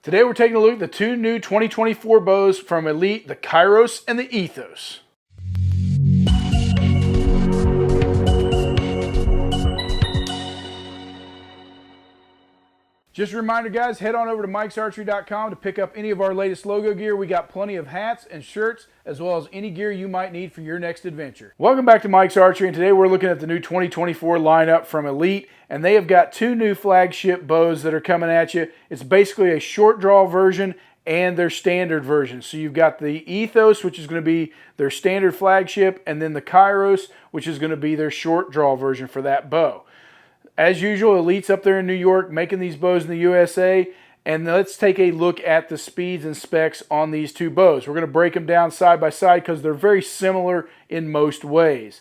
Today we're taking a look at the two new 2024 bows from Elite, the Kairos and the Ethos. Just a reminder guys, head on over to mikesarchery.com to pick up any of our latest logo gear. We got plenty of hats and shirts as well as any gear you might need for your next adventure. Welcome back to Mike's Archery, and today we're looking at the new 2024 lineup from Elite, and they have got two new flagship bows that are coming at you. It's basically a short draw version and their standard version. So you've got the Ethos, which is going to be their standard flagship, and then the Kairos, which is going to be their short draw version for that bow. As usual, Elite's up there in New York making these bows in the USA, and let's take a look at the speeds and specs on these two bows. We're going to break them down side by side because they're very similar in most ways.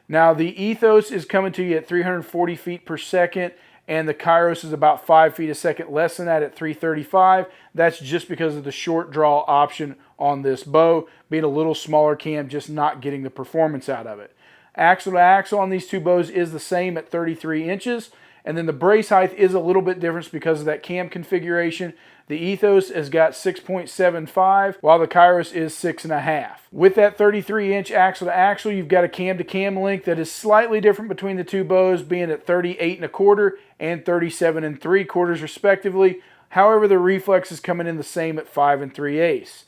Now, the Ethos is coming to you at 340 feet per second, and the Kairos is about 5 feet a second less than that at 335. That's just because of the short draw option on this bow, being a little smaller cam, just not getting the performance out of it. Axle to axle on these two bows is the same at 33 inches. And then the brace height is a little bit different because of that cam configuration. The Ethos has got 6.75 while the Kairos is 6.5. With that 33-inch axle to axle, you've got a cam to cam length that is slightly different between the two bows, being at 38.25 and 37.75 respectively. However, the reflex is coming in the same at 5 3/8.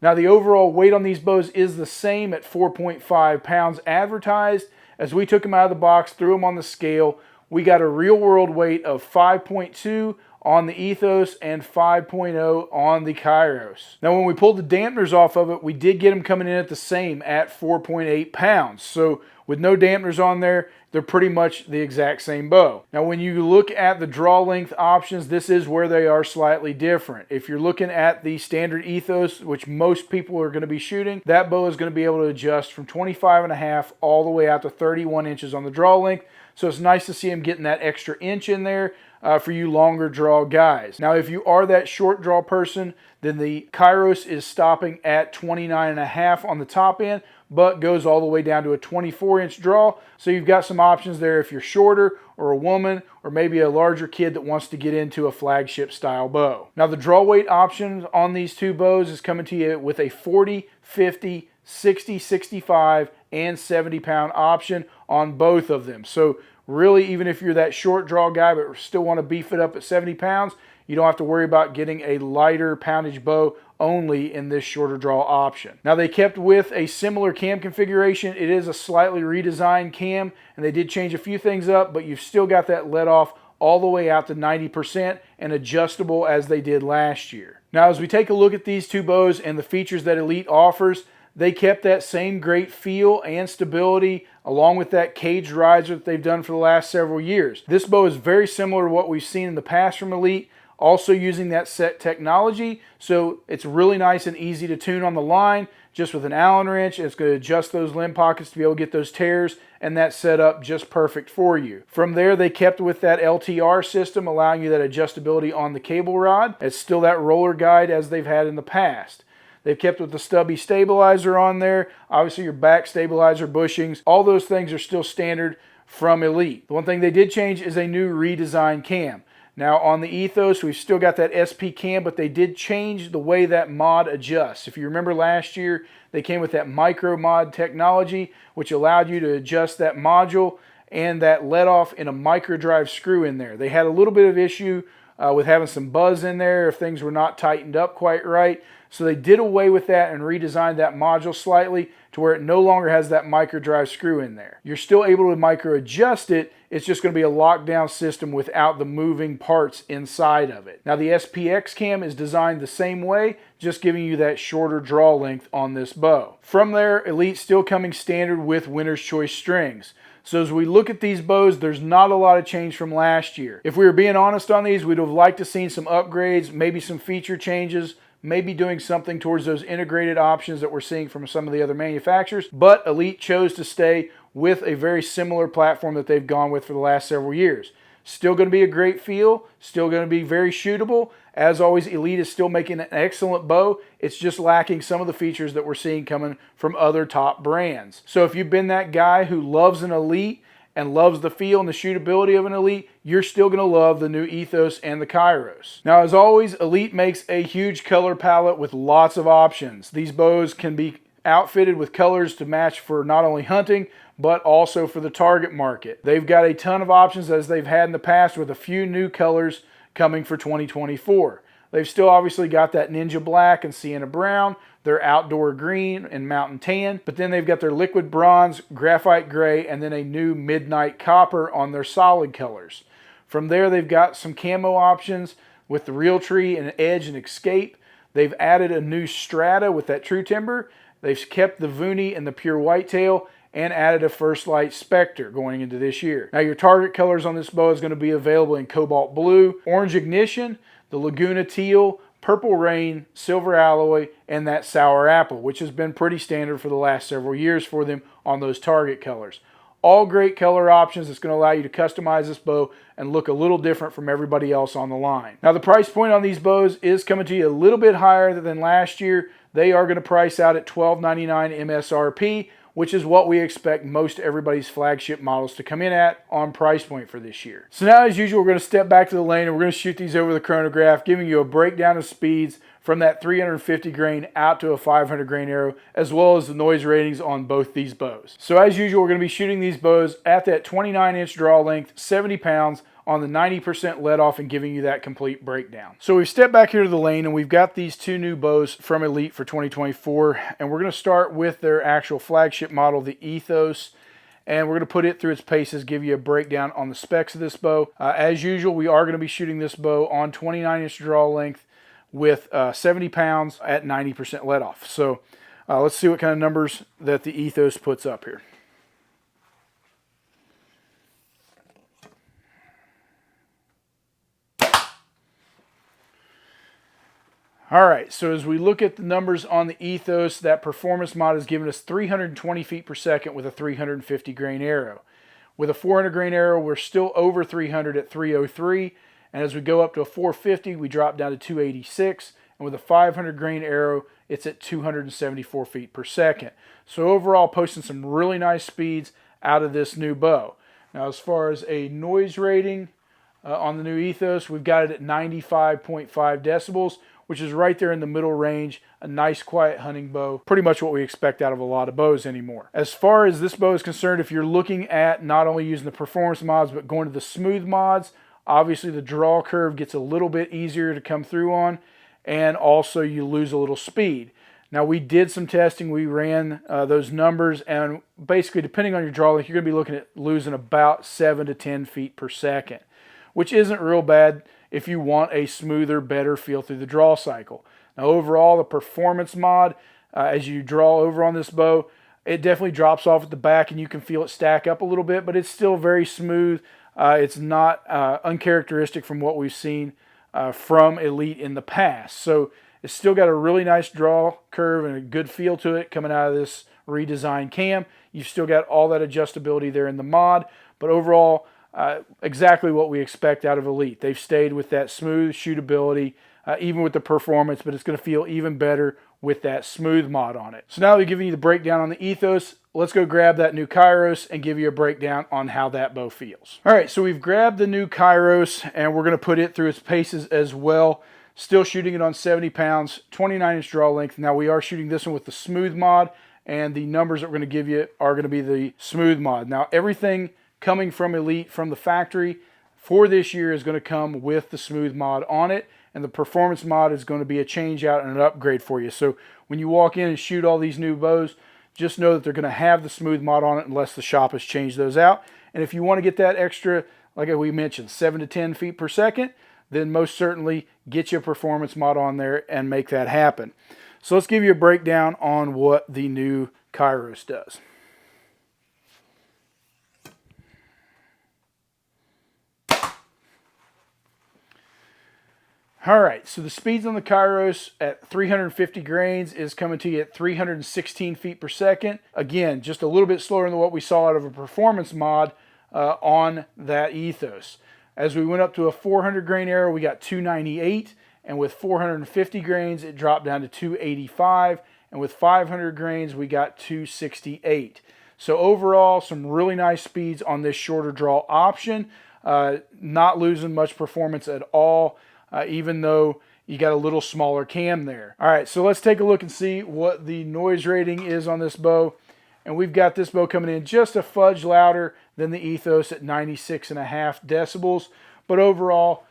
Now the overall weight on these bows is the same at 4.5 pounds advertised. As we took them out of the box, threw them on the scale, we got a real world weight of 5.2 on the Ethos and 5.0 on the Kairos. Now when we pulled the dampeners off of it, we did get them coming in at the same at 4.8 pounds. So with no dampeners on there, they're pretty much the exact same bow. Now when you look at the draw length options, this is where they are slightly different. If you're looking at the standard Ethos, which most people are going to be shooting, that bow is going to be able to adjust from 25.5 all the way out to 31 inches on the draw length. So it's nice to see them getting that extra inch in there for you longer draw guys. Now if you are that short draw person, then the Kairos is stopping at 29.5 on the top end, but goes all the way down to a 24-inch draw. So you've got some options there if you're shorter or a woman or maybe a larger kid that wants to get into a flagship style bow. Now the draw weight options on these two bows is coming to you with a 40, 50, 60, 65, and 70 pound option on both of them. So really, even if you're that short draw guy but still want to beef it up at 70 pounds, you don't have to worry about getting a lighter poundage bow only in this shorter draw option. Now they kept with a similar cam configuration. It is a slightly redesigned cam, and they did change a few things up, but you've still got that let off all the way out to 90% and adjustable as they did last year. Now as we take a look at these two bows and the features that Elite offers, they kept that same great feel and stability along with that caged riser that they've done for the last several years. This bow is very similar to what we've seen in the past from Elite, also using that set technology, so it's really nice and easy to tune on the line just with an Allen wrench. It's going to adjust those limb pockets to be able to get those tears, and that's set up just perfect for you. From there, they kept with that LTR system, allowing you that adjustability on the cable rod. It's still that roller guide as they've had in the past. They've kept with the stubby stabilizer on there. Obviously your back stabilizer bushings, all those things are still standard from Elite. The one thing they did change is a new redesigned cam. Now on the Ethos, we've still got that SP cam, but they did change the way that mod adjusts. If you remember last year, they came with that micro mod technology, which allowed you to adjust that module and that let off in a micro drive screw in there. They had a little bit of issue with having some buzz in there if things were not tightened up quite right. So they did away with that and redesigned that module slightly to where it no longer has that micro drive screw in there. You're still able to micro adjust it. It's just going to be a lockdown system without the moving parts inside of it. Now the SPX cam is designed the same way, just giving you that shorter draw length on this bow. From there, Elite's still coming standard with Winner's Choice strings. So as we look at these bows, there's not a lot of change from last year. If we were being honest on these, we'd have liked to seen some upgrades, maybe some feature changes, maybe doing something towards those integrated options that we're seeing from some of the other manufacturers, but Elite chose to stay with a very similar platform that they've gone with for the last several years. Still going to be a great feel, still going to be very shootable. As always, Elite is still making an excellent bow. It's just lacking some of the features that we're seeing coming from other top brands. So if you've been that guy who loves an Elite and loves the feel and the shootability of an Elite, you're still going to love the new Ethos and the Kairos. Now, as always, Elite makes a huge color palette with lots of options. These bows can be outfitted with colors to match for not only hunting, but also for the target market. They've got a ton of options as they've had in the past, with a few new colors coming for 2024. They've still obviously got that Ninja Black and Sienna Brown, their outdoor green and mountain tan, but then they've got their liquid bronze, graphite gray, and then a new midnight copper on their solid colors. From there, they've got some camo options with the Realtree and Edge and Exscape. They've added a new Strata with that true timber. They've kept the Vuni and the pure Whitetail, and added a First Lite Specter going into this year. Now, your target colors on this bow is going to be available in Cobalt Blue, Orange Ignition, the Laguna Teal, Purple Rain, Silver Alloy, and that Sour Apple, which has been pretty standard for the last several years for them on those target colors. All great color options. It's going to allow you to customize this bow and look a little different from everybody else on the line. Now, the price point on these bows is coming to you a little bit higher than last year. They are going to price out at $12.99 MSRP, which is what we expect most everybody's flagship models to come in at on price point for this year. So now, as usual, we're going to step back to the lane and we're going to shoot these over the chronograph, giving you a breakdown of speeds from that 350 grain out to a 500 grain arrow, as well as the noise ratings on both these bows. So as usual, we're going to be shooting these bows at that 29-inch draw length, 70 pounds, on the 90% let off, and giving you that complete breakdown. So we've stepped back here to the lane and we've got these two new bows from Elite for 2024, and we're going to start with their actual flagship model, the Ethos, and we're going to put it through its paces, give you a breakdown on the specs of this bow. As usual, we are going to be shooting this bow on 29-inch draw length with 70 pounds at 90% let off. So let's see what kind of numbers that the Ethos puts up here. All right, so as we look at the numbers on the Ethos, that performance mod has given us 320 feet per second with a 350 grain arrow. With a 400 grain arrow, we're still over 300 at 303, and as we go up to a 450, we drop down to 286, and with a 500 grain arrow, it's at 274 feet per second. So overall, posting some really nice speeds out of this new bow. Now, as far as a noise rating on the new Ethos, we've got it at 95.5 decibels, which is right there in the middle range, a nice quiet hunting bow, pretty much what we expect out of a lot of bows anymore. As far as this bow is concerned, if you're looking at not only using the performance mods, but going to the smooth mods, obviously the draw curve gets a little bit easier to come through on, and also you lose a little speed. Now, we did some testing, we ran those numbers, and basically depending on your draw length, you're going to be looking at losing about 7 to 10 feet per second, which isn't real bad if you want a smoother, better feel through the draw cycle. Now, overall, the performance mod, as you draw over on this bow, it definitely drops off at the back and you can feel it stack up a little bit, but it's still very smooth. It's not uncharacteristic from what we've seen from Elite in the past. So it's still got a really nice draw curve and a good feel to it coming out of this redesigned cam. You've still got all that adjustability there in the mod, but overall, exactly what we expect out of Elite. They've stayed with that smooth shootability, even with the performance, but it's going to feel even better with that smooth mod on it. So now that we've given you the breakdown on the Ethos, let's go grab that new Kairos and give you a breakdown on how that bow feels. All right, so we've grabbed the new Kairos and we're going to put it through its paces as well. Still shooting it on 70 pounds, 29-inch draw length. Now, we are shooting this one with the smooth mod, and the numbers that we're going to give you are going to be the smooth mod. Now, everything coming from Elite from the factory for this year is going to come with the smooth mod on it, and the performance mod is going to be a change out and an upgrade for you. So when you walk in and shoot all these new bows, just know that they're going to have the smooth mod on it unless the shop has changed those out. And if you want to get that extra, like we mentioned, 7 to 10 feet per second, then most certainly get your performance mod on there and make that happen. So let's give you a breakdown on what the new Kairos does. All right, so the speeds on the Kairos at 350 grains is coming to you at 316 feet per second. Again, just a little bit slower than what we saw out of a performance mod on that Ethos. As we went up to a 400 grain arrow, we got 298, and with 450 grains, it dropped down to 285, and with 500 grains, we got 268. So overall, some really nice speeds on this shorter draw option. Not losing much performance at all, even though you got a little smaller cam there. All right, so let's take a look and see what the noise rating is on this bow. And we've got this bow coming in just a fudge louder than the Ethos at 96.5 decibels. But overall,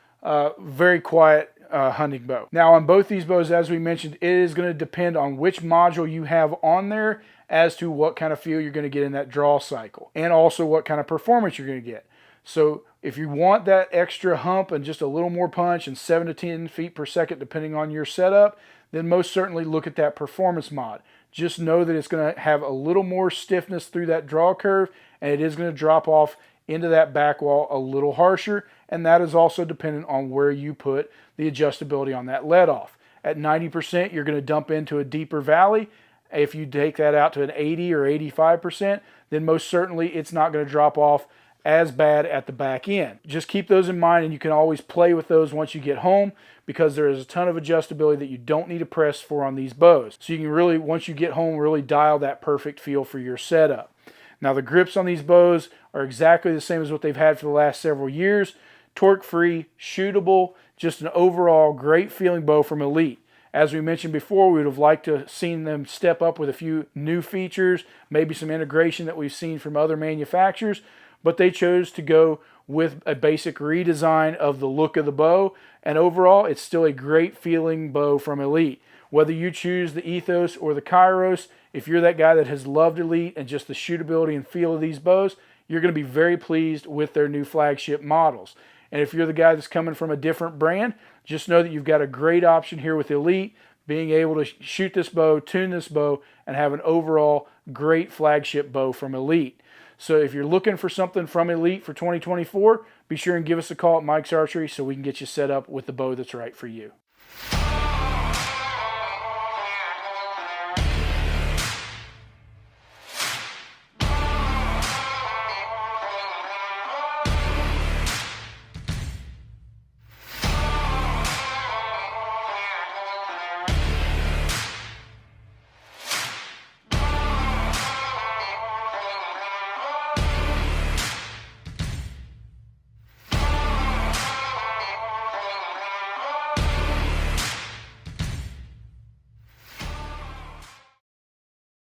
very quiet hunting bow. Now on both these bows, as we mentioned, it is going to depend on which module you have on there as to what kind of feel you're going to get in that draw cycle. And also what kind of performance you're going to get. So if you want that extra hump and just a little more punch and 7 to 10 feet per second depending on your setup, then most certainly look at that performance mod. Just know that it's going to have a little more stiffness through that draw curve, and it is going to drop off into that back wall a little harsher, and that is also dependent on where you put the adjustability on that let off. At 90%, you're going to dump into a deeper valley. If you take that out to an 80 or 85%, then most certainly it's not going to drop off as bad at the back end. Just keep those in mind, and you can always play with those once you get home, because there is a ton of adjustability that you don't need to press for on these bows. So you can really, once you get home, really dial that perfect feel for your setup. Now the grips on these bows are exactly the same as what they've had for the last several years. Torque free, shootable, just an overall great feeling bow from Elite. As we mentioned before, we would have liked to have seen them step up with a few new features, maybe some integration that we've seen from other manufacturers, but they chose to go with a basic redesign of the look of the bow, and overall it's still a great feeling bow from Elite. Whether you choose the Ethos or the Kairos, if you're that guy that has loved Elite and just the shootability and feel of these bows, you're going to be very pleased with their new flagship models. And if you're the guy that's coming from a different brand, just know that you've got a great option here with Elite, being able to shoot this bow, tune this bow, and have an overall great flagship bow from Elite. So if you're looking for something from Elite for 2024, be sure and give us a call at Mike's Archery so we can get you set up with the bow that's right for you.